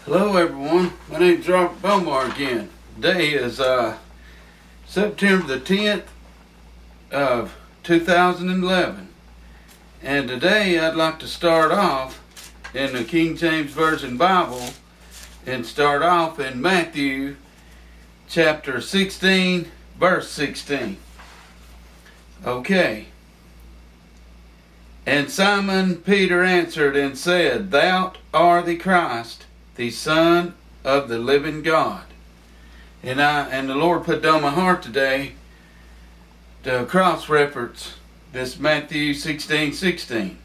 Hello everyone, my name is Robert Belmar again. Today is September the 10th of 2011, and today I'd like to start off in the King James Version Bible and start off in Matthew chapter 16 verse 16. Okay. And Simon Peter answered and said, Thou art the Christ, the Son of the living God. And the Lord put down my heart today to cross-reference this Matthew 16:16.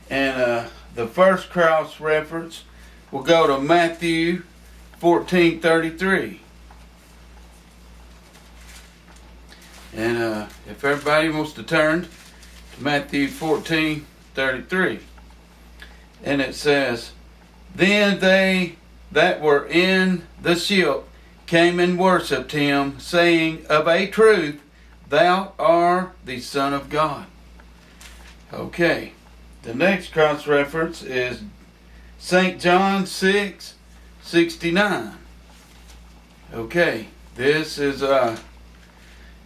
And the first cross-reference will go to Matthew 14:33. And if everybody wants to turn to Matthew 14:33. And it says, Then they that were in the ship came and worshipped him, saying, Of a truth, thou art the Son of God. Okay, the next cross-reference is St. John 6:69. Okay, this is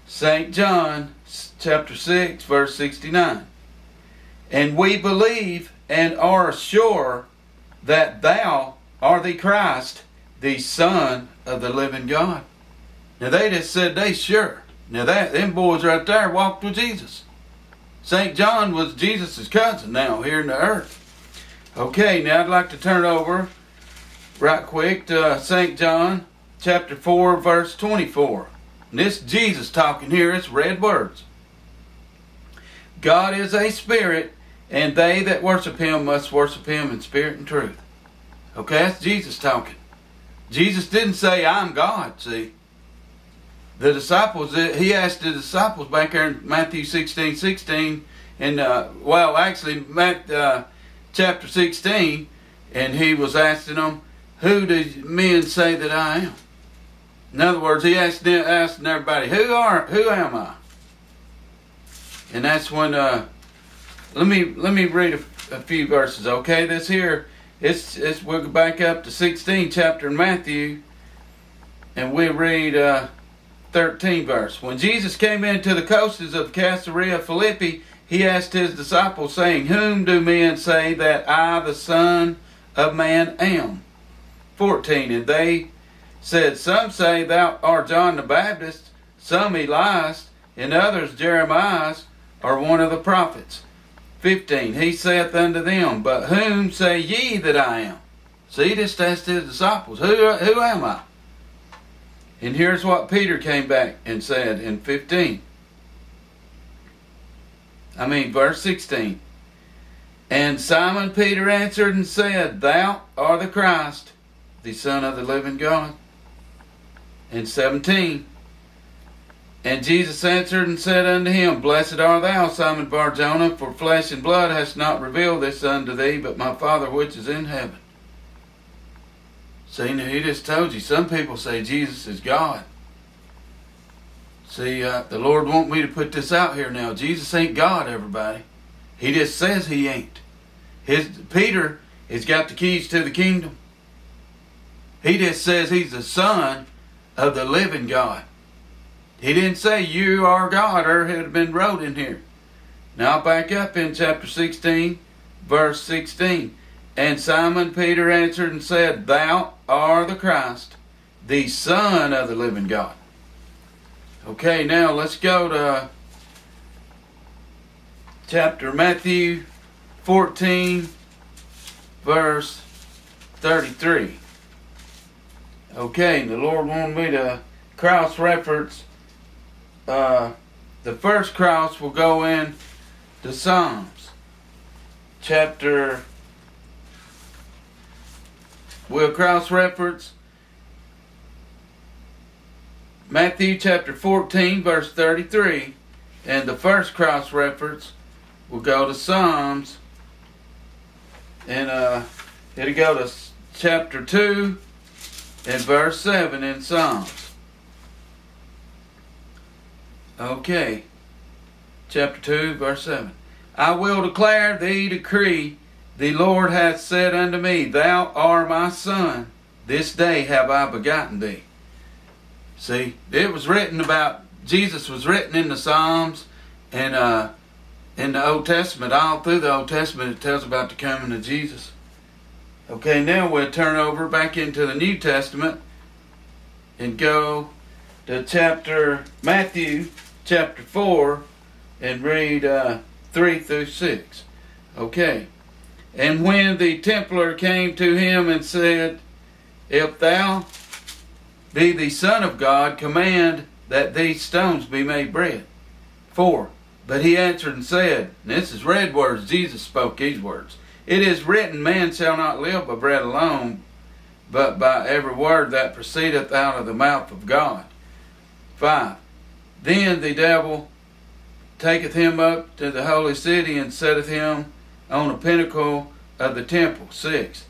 St. John chapter 6, verse 69. And we believe and are sure that thou art the Christ, the Son of the living God. Now they just said they sure. Now them boys right there walked with Jesus. St. John was Jesus' cousin now here in the earth. Okay, now I'd like to turn over right quick to St. John chapter 4 verse 24. And this is Jesus talking here. It's red words. God is a spirit, and they that worship him must worship him in spirit and truth. Okay, that's Jesus talking. Jesus didn't say, I'm God, see. The disciples, he asked the disciples back there in Matthew 16:16, and chapter 16, and he was asking them, who do men say that I am? In other words, he asking everybody, who am I? And that's when, let me read a few verses, okay? This here, we'll go back up to 16 chapter in Matthew, and we'll read 13 verse. When Jesus came into the coasts of Caesarea Philippi, he asked his disciples, saying, Whom do men say that I, the Son of Man, am? 14, and they said, Some say thou art John the Baptist, some Elias, and others Jeremiah, or one of the prophets. 15, he saith unto them, But whom say ye that I am? See, he just asked his disciples, Who am I? And here's what Peter came back and said in verse 16. And Simon Peter answered and said, Thou art the Christ, the Son of the living God. And 17. And Jesus answered and said unto him, Blessed art thou, Simon Bar-Jonah, for flesh and blood hath not revealed this unto thee, but my Father which is in heaven. See, now he just told you, some people say Jesus is God. See, the Lord want me to put this out here now. Jesus ain't God, everybody. He just says he ain't. Peter has got the keys to the kingdom. He just says he's the Son of the living God. He didn't say you are God, or it had been wrote in here. Now back up in chapter 16, verse 16. And Simon Peter answered and said, Thou art the Christ, the Son of the living God. Okay, now let's go to chapter Matthew 14, verse 33. Okay, the Lord wanted me to cross-reference. The first cross will go in to Psalms. We'll cross-reference Matthew chapter 14, verse 33. And the first cross-reference will go to Psalms. And it'll go to chapter 2 and verse 7 in Psalms. Okay. Chapter 2, verse 7. I will declare thee decree The Lord hath said unto me, Thou art my son, this day have I begotten thee. See, it was written about, Jesus was written in the Psalms and in the Old Testament. All through the Old Testament it tells about the coming of Jesus. Okay, now we'll turn over back into the New Testament and go to Matthew chapter 4 and read 3 through 6. Okay. And when the templar came to him and said, If thou be the Son of God, command that these stones be made bread. 4. But he answered and said, and this is red words, Jesus spoke these words, It is written, Man shall not live by bread alone, but by every word that proceedeth out of the mouth of God. 5. Then the devil taketh him up to the holy city and setteth him on a pinnacle of the temple. 6.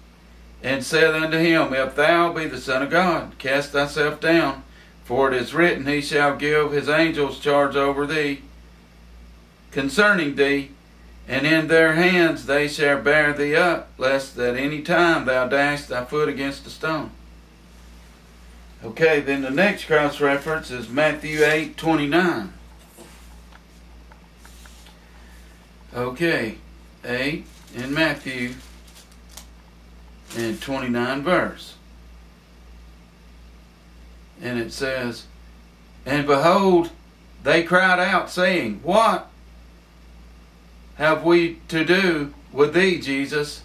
And said unto him, If thou be the Son of God, cast thyself down, for it is written, He shall give his angels charge over thee, concerning thee, and in their hands they shall bear thee up, lest at any time thou dash thy foot against a stone. Okay, then the next cross-reference is Matthew 8:29. Okay, 8 in Matthew and 29 verse. And it says, And behold, they cried out, saying, What have we to do with thee, Jesus,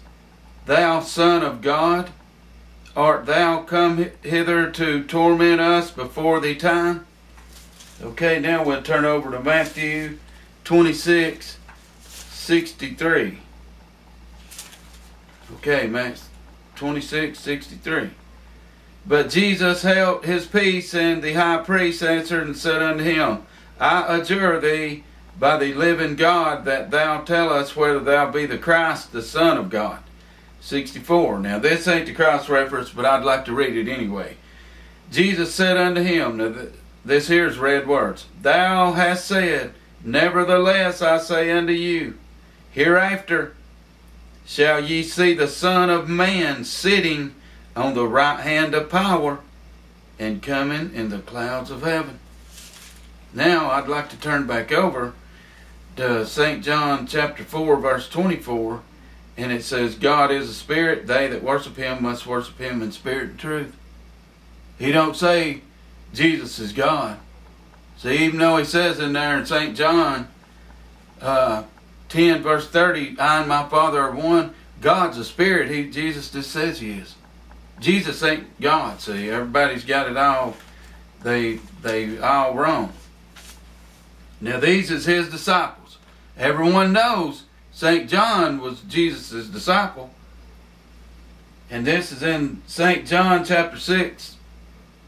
thou Son of God? Art thou come hither to torment us before the time? Okay, now we'll turn over to Matthew 26:63. Okay, Matthew 26:63. But Jesus held his peace, and the high priest answered and said unto him, I adjure thee by the living God that thou tell us whether thou be the Christ, the Son of God. 64. Now this ain't the cross reference, but I'd like to read it anyway. Jesus said unto him, now this here's red words, Thou hast said, Nevertheless I say unto you, hereafter shall ye see the Son of Man sitting on the right hand of power and coming in the clouds of heaven. Now I'd like to turn back over to St. John chapter 4 verse 24, and it says, God is a spirit, they that worship him must worship him in spirit and truth. He don't say Jesus is God. See, even though he says in there in St. John 10 verse 30, I and my Father are one, God's a spirit. Jesus just says he is. Jesus ain't God. See, everybody's got it all. They all wrong. Now these is his disciples. Everyone knows St. John was Jesus' disciple. And this is in St. John chapter 6,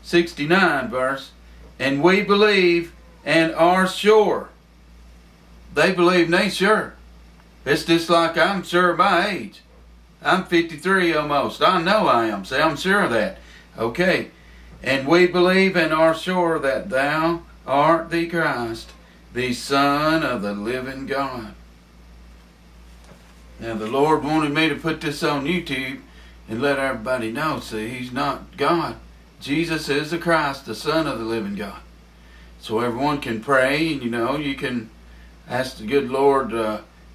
69 verse. And we believe and are sure. They believe and they sure. It's just like I'm sure of my age. I'm 53 almost. I know I am. See, I'm sure of that. Okay. And we believe and are sure that thou art the Christ, the Son of the living God. Now the Lord wanted me to put this on YouTube and let everybody know. See, he's not God. Jesus is the Christ, the Son of the living God. So everyone can pray, and you can ask the good Lord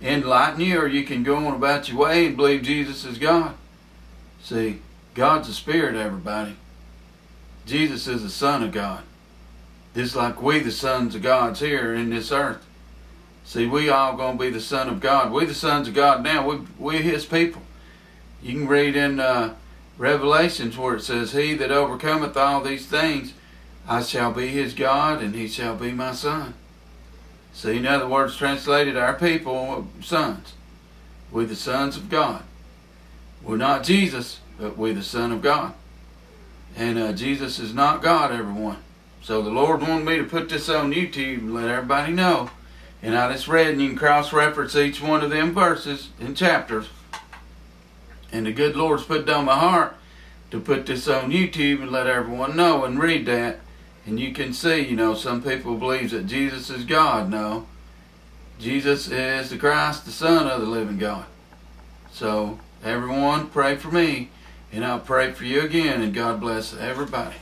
enlighten you, or you can go on about your way and believe Jesus is God. See, God's a spirit, everybody. Jesus is the Son of God. Just like we the sons of God's here in this earth. See, we all going to be the Son of God. We the sons of God now. We his people. You can read in Revelations where it says, He that overcometh all these things, I shall be his God, and he shall be my son. See, in other words, translated, our people, sons. We're the sons of God. We're not Jesus, but we're the Son of God. And Jesus is not God, everyone. So the Lord wanted me to put this on YouTube and let everybody know. And I just read, and you can cross-reference each one of them verses and chapters. And the good Lord's put it on my heart to put this on YouTube and let everyone know and read that. And you can see, some people believe that Jesus is God. No. Jesus is the Christ, the Son of the living God. So everyone pray for me, and I'll pray for you again, and God bless everybody.